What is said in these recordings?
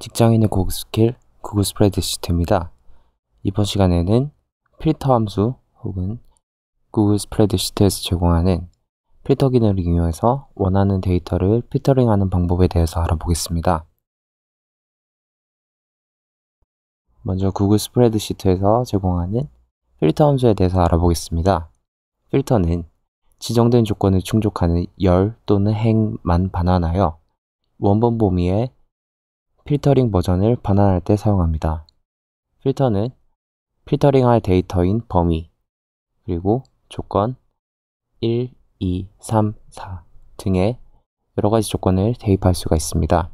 직장인의 고급 스킬 구글 스프레드시트입니다. 이번 시간에는 필터 함수 혹은 구글 스프레드시트에서 제공하는 필터 기능을 이용해서 원하는 데이터를 필터링하는 방법에 대해서 알아보겠습니다. 먼저 구글 스프레드시트에서 제공하는 필터 함수에 대해서 알아보겠습니다. 필터는 지정된 조건을 충족하는 열 또는 행만 반환하여 원본 범위의 필터링 버전을 반환할 때 사용합니다. 필터는 필터링할 데이터인 범위, 그리고 조건 1, 2, 3, 4 등의 여러가지 조건을 대입할 수가 있습니다.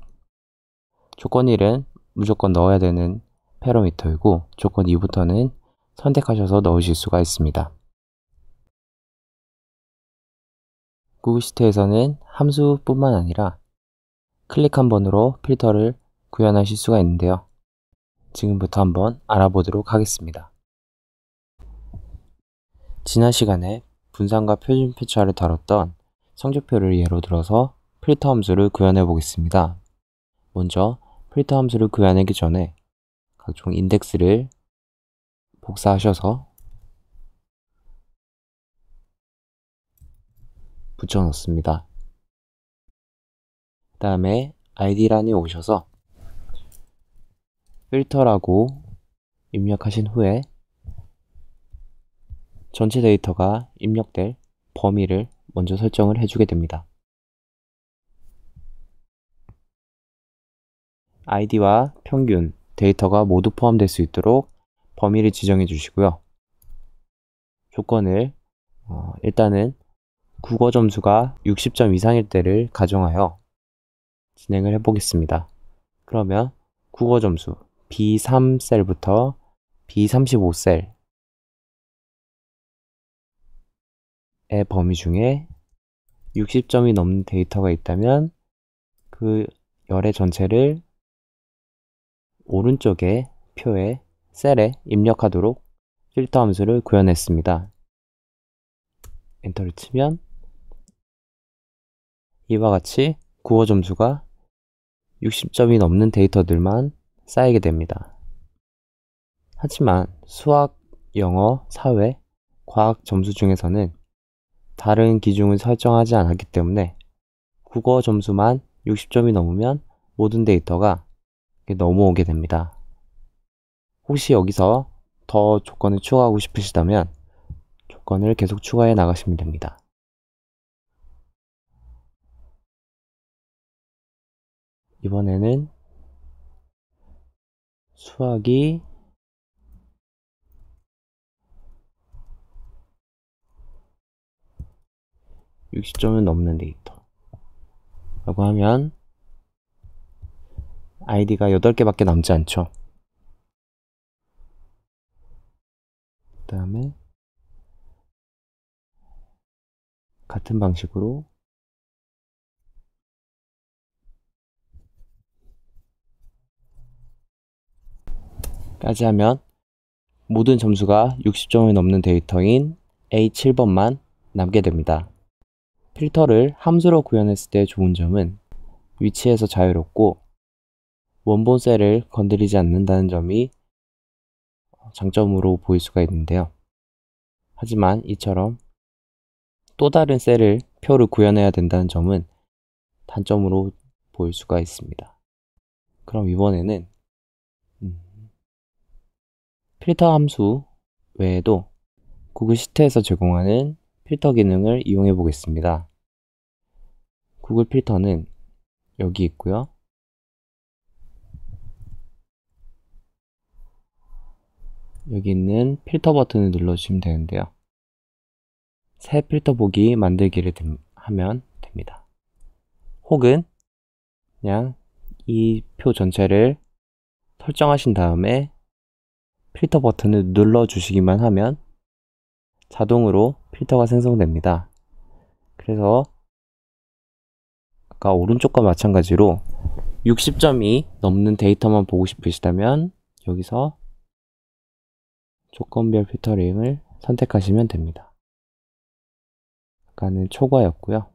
조건 1은 무조건 넣어야 되는 패러미터이고 조건 2부터는 선택하셔서 넣으실 수가 있습니다. 구글 시트에서는 함수뿐만 아니라 클릭 한 번으로 필터를 구현하실 수가 있는데요. 지금부터 한번 알아보도록 하겠습니다. 지난 시간에 분산과 표준 표차를 다뤘던 성적표를 예로 들어서 필터 함수를 구현해 보겠습니다. 먼저 필터 함수를 구현하기 전에 각종 인덱스를 복사하셔서 붙여 넣습니다. 그 다음에 id란에 오셔서 필터라고 입력하신 후에 전체 데이터가 입력될 범위를 먼저 설정을 해주게 됩니다. id와 평균, 데이터가 모두 포함될 수 있도록 범위를 지정해 주시고요. 조건을 일단은 국어 점수가 60점 이상일 때를 가정하여 진행을 해보겠습니다. 그러면 국어 점수 B3셀부터 B35셀의 범위 중에 60점이 넘는 데이터가 있다면 그 열의 전체를 오른쪽에 표에 셀에 입력하도록 필터 함수를 구현했습니다. 엔터를 치면 이와 같이 국어 점수가 60점이 넘는 데이터들만 쌓이게 됩니다. 하지만 수학, 영어, 사회, 과학 점수 중에서는 다른 기준을 설정하지 않았기 때문에 국어 점수만 60점이 넘으면 모든 데이터가 넘어오게 됩니다. 혹시 여기서 더 조건을 추가하고 싶으시다면 조건을 계속 추가해 나가시면 됩니다. 이번에는 수학이 60점을 넘는 데이터 라고 하면 id가 8개밖에 남지 않죠. 그 다음에 같은 방식으로 까지 하면 모든 점수가 60점을 넘는 데이터인 A7번만 남게 됩니다. 필터를 함수로 구현했을 때 좋은 점은 위치에서 자유롭고 원본 셀을 건드리지 않는다는 점이 장점으로 보일 수가 있는데요. 하지만 이처럼 또 다른 셀을 표를 구현해야 된다는 점은 단점으로 보일 수가 있습니다. 그럼 이번에는 필터 함수 외에도 구글 시트에서 제공하는 필터 기능을 이용해 보겠습니다. 구글 필터는 여기 있고요. 여기 있는 필터 버튼을 눌러주시면 되는데요. 새 필터 보기 만들기를 하면 됩니다. 혹은 그냥 이 표 전체를 설정하신 다음에 필터 버튼을 눌러주시기만 하면 자동으로 필터가 생성됩니다. 그래서 아까 오른쪽과 마찬가지로 60점이 넘는 데이터만 보고 싶으시다면 여기서 조건별 필터링을 선택하시면 됩니다. 아까는 초과였고요.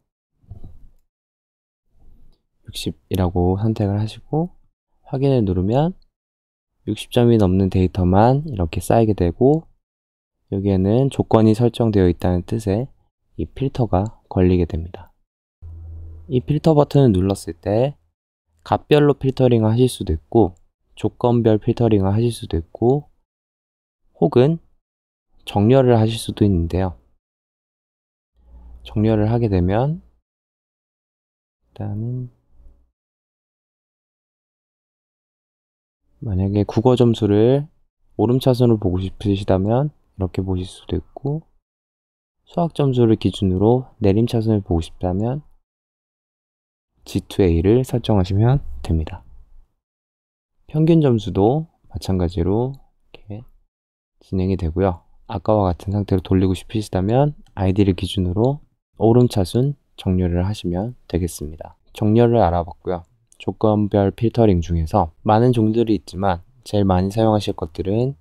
60이라고 선택을 하시고 확인을 누르면 60점이 넘는 데이터만 이렇게 쌓이게 되고, 여기에는 조건이 설정되어 있다는 뜻의 이 필터가 걸리게 됩니다. 이 필터 버튼을 눌렀을 때 값별로 필터링을 하실 수도 있고, 조건별 필터링을 하실 수도 있고, 혹은 정렬을 하실 수도 있는데요. 정렬을 하게 되면 일단은 만약에 국어 점수를 오름차순으로 보고 싶으시다면 이렇게 보실 수도 있고, 수학 점수를 기준으로 내림차순을 보고 싶다면 G2A를 설정하시면 됩니다. 평균 점수도 마찬가지로 이렇게 진행이 되고요. 아까와 같은 상태로 돌리고 싶으시다면 ID를 기준으로 오름차순 정렬을 하시면 되겠습니다. 정렬을 알아봤고요. 조건별 필터링 중에서 많은 종류들이 있지만 제일 많이 사용하실 것들은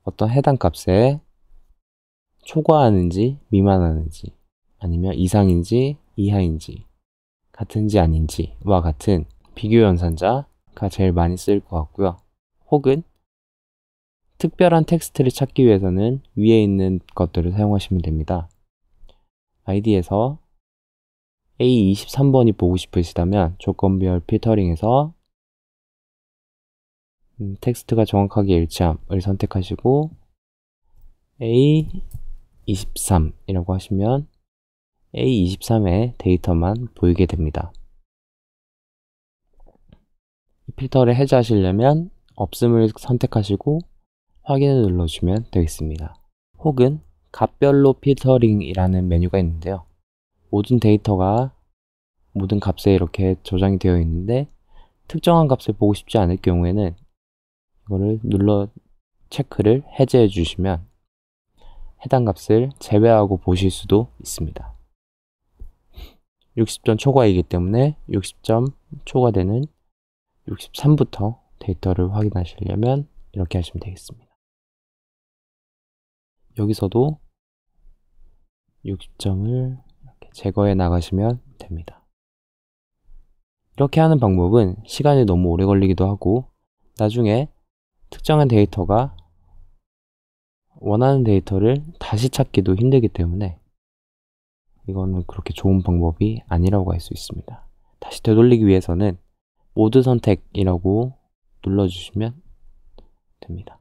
어떤 해당 값에 초과하는지 미만하는지, 아니면 이상인지 이하인지, 같은지 아닌지와 같은 비교 연산자가 제일 많이 쓰일 것 같고요. 혹은 특별한 텍스트를 찾기 위해서는 위에 있는 것들을 사용하시면 됩니다. ID에서 A23번이 보고 싶으시다면 조건별 필터링에서 텍스트가 정확하게 일치함을 선택하시고 A23이라고 하시면 A23의 데이터만 보이게 됩니다. 이 필터를 해제하시려면 없음을 선택하시고 확인을 눌러주시면 되겠습니다. 혹은 값별로 필터링이라는 메뉴가 있는데요. 모든 데이터가 모든 값에 이렇게 저장이 되어 있는데 특정한 값을 보고 싶지 않을 경우에는 이거를 눌러 체크를 해제해 주시면 해당 값을 제외하고 보실 수도 있습니다. 60점 초과이기 때문에 60점 초과되는 63부터 데이터를 확인하시려면 이렇게 하시면 되겠습니다. 여기서도 60점을 이렇게 제거해 나가시면 됩니다. 이렇게 하는 방법은 시간이 너무 오래 걸리기도 하고 나중에 특정한 데이터가 원하는 데이터를 다시 찾기도 힘들기 때문에 이거는 그렇게 좋은 방법이 아니라고 할 수 있습니다. 다시 되돌리기 위해서는 모드 선택이라고 눌러주시면 됩니다.